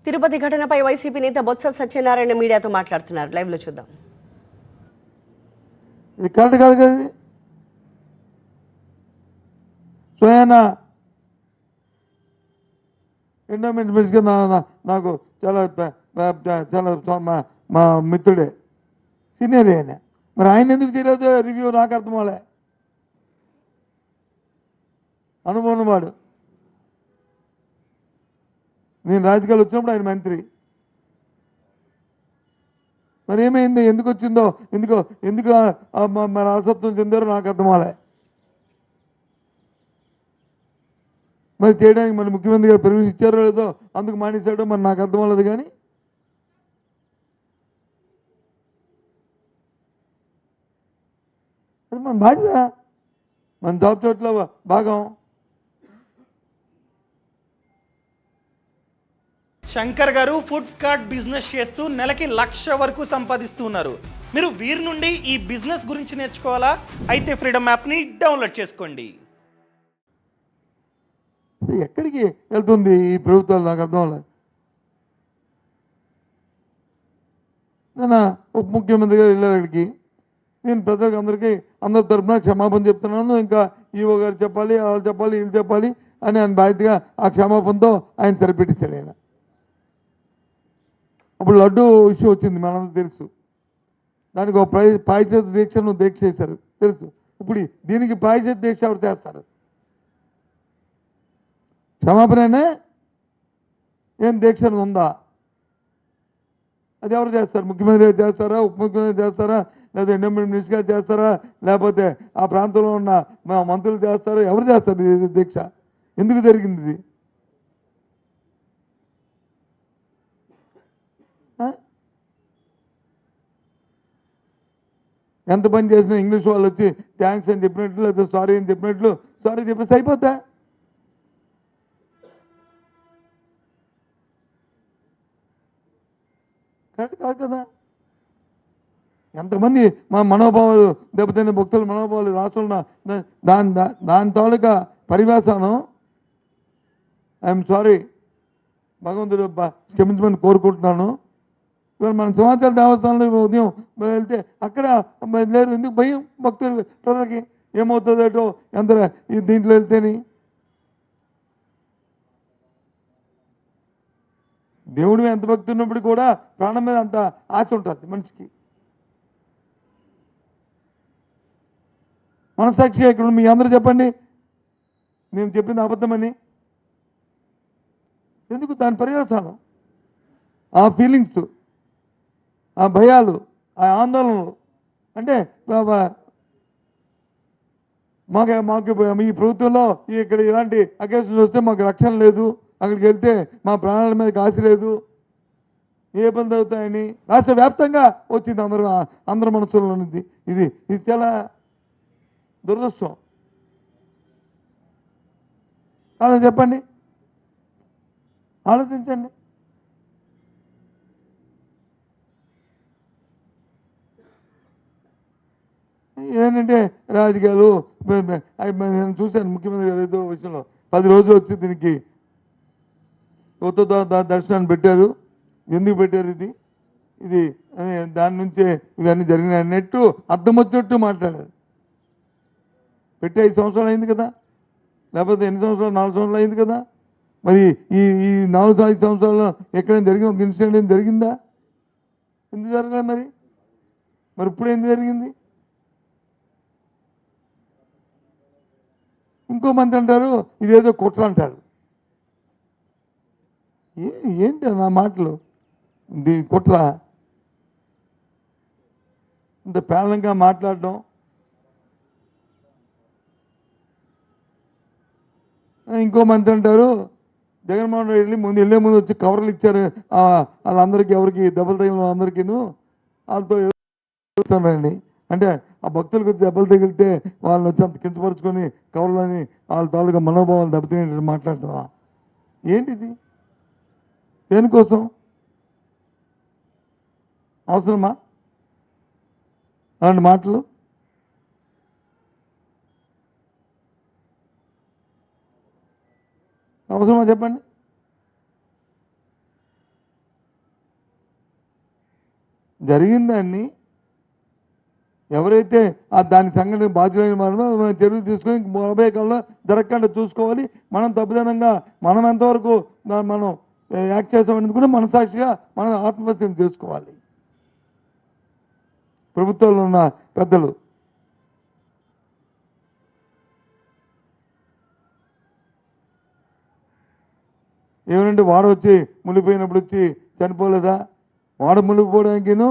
తిరుపతి ఘటనపై వైసీపీ నేత బొత్స సత్యనారాయణ మీడియాతో మాట్లాడుతున్నారు. లైవ్ లో చూద్దాం. ఇది కరెక్ట్ కాదు కదా. స్వయాన ఎండోమెంట్ మినిస్టర్ నాకు చాలా చాలా మా మిత్రుడే, సీనియర్ ఆయన. మరి ఆయన ఎందుకు చేయలేదు రివ్యూ? నాకు అర్థం అవ్వలే. అనుభవం వాడు. నేను రాజకీయాలు వచ్చినప్పుడు ఆయన మంత్రి. మరి ఏమైంది? ఎందుకు వచ్చిందో, ఎందుకు మరి అసత్వం చెందారో నాకు అర్థం అవ్వలే. మరి చేయడానికి మరి ముఖ్యమంత్రి గారు పర్మిషన్ ఇచ్చారో లేదో, అందుకు మానేశాడో మరి నాకు అర్థం అవ్వలేదు. కానీ అది మన బాధ్యత, మన జాబ్ చోట్ల భాగం. శంకర్ గారు ఫుడ్ కార్ట్ బిజినెస్ చేస్తూ నెలకి 1,00,000 వరకు సంపాదిస్తున్నారు. మీరు వీరి నుండి ఈ బిజినెస్ గురించి నేర్చుకోవాలా? అయితే ఫ్రీడమ్ యాప్ని డౌన్లోడ్ చేసుకోండి. ఎక్కడికి వెళ్తుంది ఈ ప్రభుత్వాలు నాకు అర్థం అవ్వలేదు. నేను ఉప ముఖ్యమంత్రి గారు వెళ్ళారు అక్కడికి. నేను ప్రజలకు అందరి తరఫున క్షమాపణ చెప్తున్నాను. ఇంకా ఈవో గారు చెప్పాలి, వాళ్ళు చెప్పాలి, వీళ్ళు చెప్పాలి అని ఆయన బాధ్యతగా ఆ క్షమాపణతో ఆయన సరిపెట్టించాడు. ఆయన అప్పుడు లడ్డు ఇష్యూ వచ్చింది, మనందరూ తెలుసు. దానికి ఒక పాయిచేత దీక్షను దీక్ష చేశారు, తెలుసు. ఇప్పుడు దీనికి పాయిచేత దీక్ష ఎవరు చేస్తారు? క్షమాపణనే ఏం దీక్ష ఉందా? అది ఎవరు చేస్తారు? ముఖ్యమంత్రి గారు చేస్తారా, ఉప ముఖ్యమంత్రి చేస్తారా, లేదా ఎండోమెంట్ మినిస్టర్ గారు చేస్తారా, లేకపోతే ఆ ప్రాంతంలో ఉన్న మా మంత్రులు చేస్తారా? ఎవరు చేస్తారు ఇది దీక్ష? ఎందుకు జరిగింది ఇది? ఎంత పని చేసినా ఇంగ్లీష్ వాళ్ళు వచ్చి థ్యాంక్స్ అని చెప్పినట్లు, లేదా సారీ అని చెప్పినట్లు సారీ చెప్పేసి అయిపోతా. కరెక్ట్ కాదు కదా. ఎంతమంది మా మనోభావాలు దెబ్బతిన్న భక్తుల మనోభావాలు రాష్ట్రంలో దాని తాలూకా పరివేశానం. ఐఎమ్ సారీ, భగవంతుడు క్షమించమని కోరుకుంటున్నాను. ఇవాళ మన సింహాచల దేవస్థానంలో ఉదయం వెళ్తే అక్కడ లేదు. ఎందుకు భయం భక్తులు ప్రజలకి? ఏమవుతుందటో ఎంత దీంట్లో వెళ్తేని. దేవుడి మీద ఎంత భక్తి ఉన్నప్పుడు కూడా ప్రాణం మీద అంత ఆశ ఉంటుంది మనిషికి. మనసాక్షిగా ఇక్కడ మీ అందరూ చెప్పండి, నేను చెప్పింది అబద్ధమని. ఎందుకు? దాని పర్యవసానం, ఆ ఫీలింగ్స్, ఆ భయాలు, ఆ ఆందోళనలు. అంటే మాకు ఈ ప్రభుత్వంలో ఇక్కడ ఇలాంటి అకేషన్స్ వస్తే మాకు రక్షణ లేదు, అక్కడికి వెళ్తే మా ప్రాణాల మీదకి ఆశ లేదు, ఏ ఇబ్బంది అవుతాయని రాష్ట్ర వ్యాప్తంగా వచ్చింది అందరి మనసులో ఉన్నది. ఇది చాలా దురదృష్టం కాదని చెప్పండి, ఆలోచించండి. ఏంటంటే రాజకీయాలు. నేను చూశాను ముఖ్యమంత్రి గారు ఏదో విషయంలో 10 రోజులు వచ్చి దీనికి దర్శనాన్ని పెట్టారు. ఎందుకు పెట్టారు? ఇది దాని నుంచే ఇవన్నీ జరిగినాయి అన్నట్టు అర్థం వచ్చినట్టు మాట్లాడారు. పెట్టి 5 సంవత్సరాలు అయింది కదా, లేకపోతే ఎన్ని సంవత్సరాలు? 4 సంవత్సరాలు అయింది కదా. మరి ఈ 4-5 సంవత్సరాల్లో ఎక్కడైనా జరిగింది? ఒక ఇన్సిడెంట్ ఏం జరిగిందా? ఎందుకు జరగలేదు మరి ఇప్పుడు ఎందుకు జరిగింది? ఇంకో మంది అంటారు ఇదేదో కుట్ర అంటారు. ఏంటి నా మాటలు? కుట్ర ఇంత పేలనంగా మాట్లాడడం. ఇంకో మంత్రి అంటారు జగన్మోహన్ రెడ్డి వెళ్ళే ముందు వచ్చి కవర్లు ఇచ్చారు వాళ్ళందరికీ, ఎవరికి దెబ్బలు తగిలిన అందరికీను, వాళ్ళతో ఎదుగుతానండి. అంటే ఆ భక్తులకు దెబ్బలు తగిలితే వాళ్ళని వచ్చి అంత కించపరుచుకొని కవర్లని వాళ్ళ తాలూకా మనోభావాలు దెబ్బతినేటట్టు మాట్లాడుతున్నా. ఏంటిది? దేనికోసం? అవసరమా అలాంటి మాటలు? అవసరమా చెప్పండి. జరిగిన దాన్ని ఎవరైతే దాని సంఘటన బాధ్యులైన మనం చర్యలు తీసుకొని రాబోయే కాలంలో జరగకుండా చూసుకోవాలి. మనం తప్పుదనంగా మనం ఎంతవరకు మనం యాక్ట్ చేసామనేది కూడా మనసాక్షిగా మనం ఆత్మహత్యం చేసుకోవాలి. ప్రభుత్వంలో ఉన్న పెద్దలు ఏమనంటే వాడ వచ్చి మునిగిపోయినప్పుడు వచ్చి చనిపోలేదా? వాడ మునిగిపోవడానికిను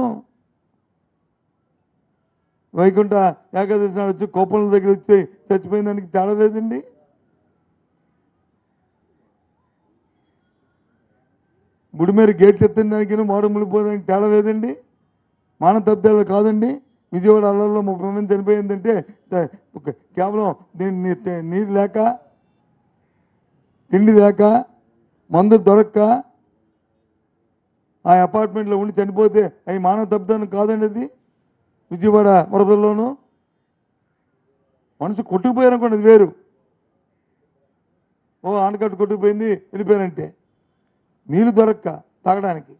వైకుంఠ ఏకాదశి నాడు వచ్చి కోపంల దగ్గర వచ్చి చచ్చిపోయిన దానికి తేడా లేదండి. గుడిమేర గేట్లు ఎత్తిన దానికి వాడ మునిగిపోవడానికి తేడా లేదండి. మానవ తప్పిదాలు కాదండి. విజయవాడ అల్లల్లో 30 మంది చనిపోయిందంటే కేవలం నీరు లేక, తిండి లేక, మందు దొరక్క ఆ అపార్ట్మెంట్లో ఉండి చనిపోతే అవి మానవ తప్పిదం కాదండి. అది విజయవాడ వరదల్లోనూ మనసు కొట్టుకుపోయారనుకోండి, అది వేరు. ఆనకట్టు కొట్టుకుపోయింది వెళ్ళిపోయారంటే నీళ్ళు దొరక్క తాగడానికి,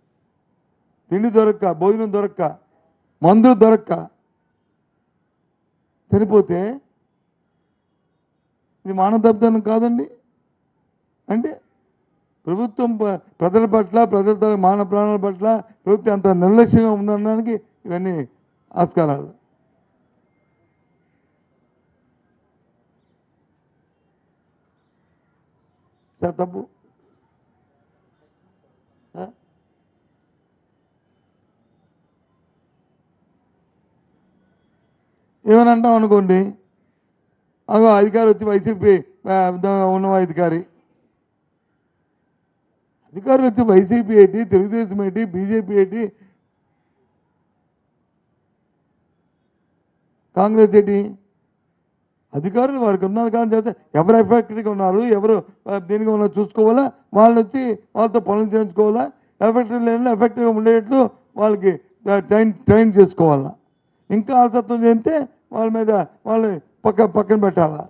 తిండి దొరక్క, భోజనం దొరక్క, మందులు దొరక్క చనిపోతే ఇది మానవ తప్పిదం కాదండి. అంటే ప్రభుత్వం ప్రజల పట్ల, ప్రజల మానవ ప్రాణాల పట్ల ప్రభుత్వం అంత నిర్లక్ష్యంగా ఉందనడానికి ఇవన్నీ ఆస్కారాలు. చాలా తప్పు. ఏమని అంటాం అనుకోండి, అదో అధికారి వచ్చి వైసీపీ ఉన్న అధికారి వచ్చి వైసీపీ ఏంటి, తెలుగుదేశం ఏంటి, బీజేపీ ఏంటి, కాంగ్రెస్ ఏంటి? అధికారులు వారికి ఉన్నది కానీ చేస్తే ఎవరు ఎఫెక్టివ్గా ఉన్నారు, ఎవరు దీనిగా ఉన్నారు చూసుకోవాలా. వాళ్ళు వచ్చి వాళ్ళతో పనులు చేయించుకోవాలా. ఎఫెక్టివ్ లేని ఎఫెక్టివ్గా ఉండేటట్లు వాళ్ళకి ట్రైన్ చేసుకోవాలా. ఇంకా ఆసక్తం చేస్తే వాళ్ళ మీద వాళ్ళని పక్కన పెట్టాలా.